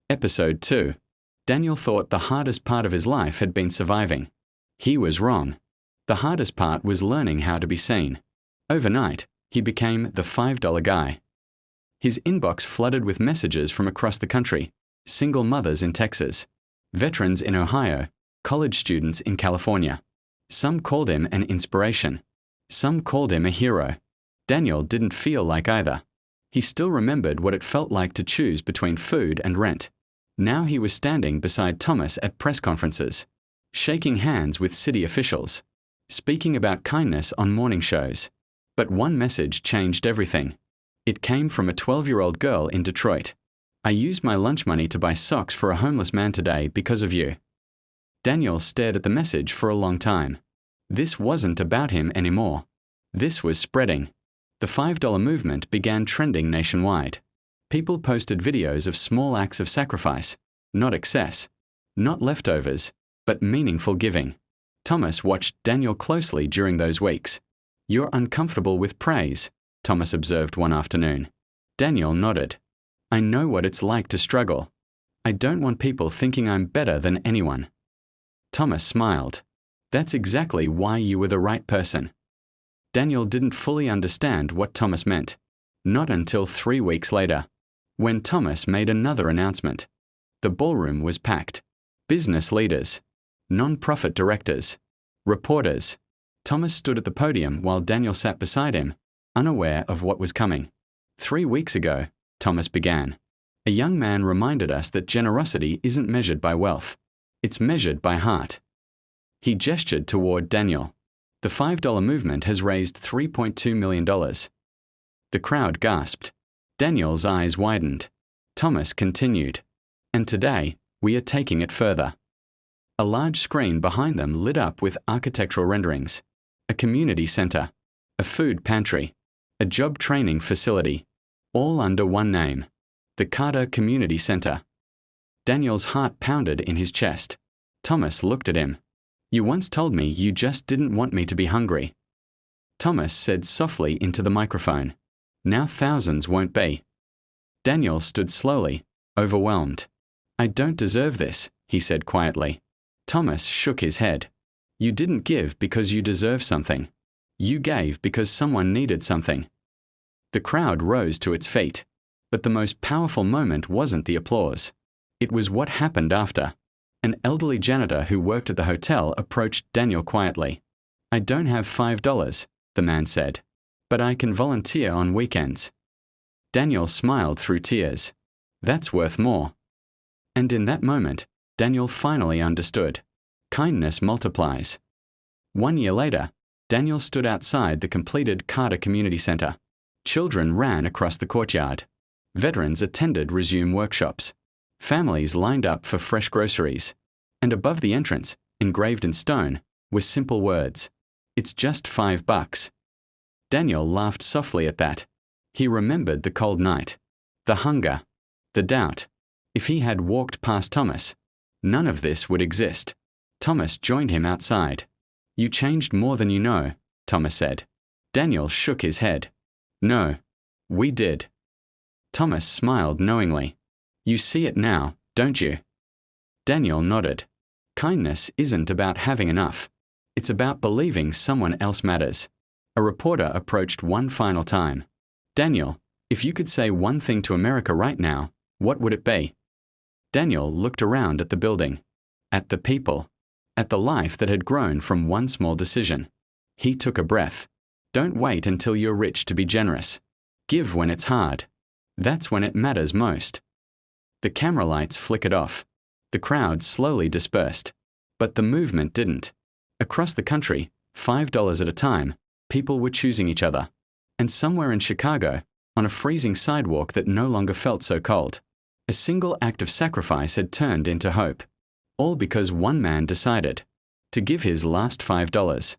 Episode 2. Daniel thought the hardest part of his life had been surviving. He was wrong. The hardest part was learning how to be seen. Overnight, he became the $5 guy. His inbox flooded with messages from across the country: single mothers in Texas, veterans in Ohio, college students in California. Some called him an inspiration. Some called him a hero. Daniel didn't feel like either. He still remembered what it felt like to choose between food and rent. Now he was standing beside Thomas at press conferences, shaking hands with city officials, speaking about kindness on morning shows. But one message changed everything. It came from a 12-year-old girl in Detroit. "I used my lunch money to buy socks for a homeless man today because of you." Daniel stared at the message for a long time. This wasn't about him anymore. This was spreading. The $5 movement began trending nationwide. People posted videos of small acts of sacrifice, not excess, not leftovers, but meaningful giving. Thomas watched Daniel closely during those weeks. "You're uncomfortable with praise," Thomas observed one afternoon. Daniel nodded. "I know what it's like to struggle. I don't want people thinking I'm better than anyone." Thomas smiled. "That's exactly why you were the right person." Daniel didn't fully understand what Thomas meant. Not until 3 weeks later, when Thomas made another announcement. The ballroom was packed. Business leaders, non-profit directors, reporters. Thomas stood at the podium while Daniel sat beside him, unaware of what was coming. 3 weeks ago, Thomas began, a young man reminded us that generosity isn't measured by wealth. It's measured by heart. He gestured toward Daniel. The $5 movement has raised $3.2 million. The crowd gasped. Daniel's eyes widened. Thomas continued. "And today, we are taking it further." A large screen behind them lit up with architectural renderings. A community center, a food pantry, a job training facility, all under one name: the Carter Community Center. Daniel's heart pounded in his chest. Thomas looked at him. "You once told me you just didn't want me to be hungry." Thomas said softly into the microphone, "Now thousands won't be." Daniel stood slowly, overwhelmed. "I don't deserve this," he said quietly. Thomas shook his head. "You didn't give because you deserve something. You gave because someone needed something." The crowd rose to its feet. But the most powerful moment wasn't the applause. It was what happened after. An elderly janitor who worked at the hotel approached Daniel quietly. "I don't have $5, the man said, "but I can volunteer on weekends." Daniel smiled through tears. "That's worth more." And in that moment, Daniel finally understood. Kindness multiplies. 1 year later, Daniel stood outside the completed Carter Community Center. Children ran across the courtyard. Veterans attended resume workshops. Families lined up for fresh groceries. And above the entrance, engraved in stone, were simple words: "It's just $5. Daniel laughed softly at that. He remembered the cold night, the hunger, the doubt. If he had walked past Thomas, none of this would exist. Thomas joined him outside. "You changed more than you know," Thomas said. Daniel shook his head. "No, we did." Thomas smiled knowingly. "You see it now, don't you?" Daniel nodded. Kindness isn't about having enough. It's about believing someone else matters. A reporter approached one final time. "Daniel, if you could say one thing to America right now, what would it be?" Daniel looked around at the building, at the people, at the life that had grown from one small decision. He took a breath. Don't wait until you're rich to be generous. Give when it's hard. That's when it matters most. The camera lights flickered off. The crowd slowly dispersed. But the movement didn't. Across the country, $5 at a time, people were choosing each other. And somewhere in Chicago, on a freezing sidewalk that no longer felt so cold, a single act of sacrifice had turned into hope. All because one man decided to give his last $5.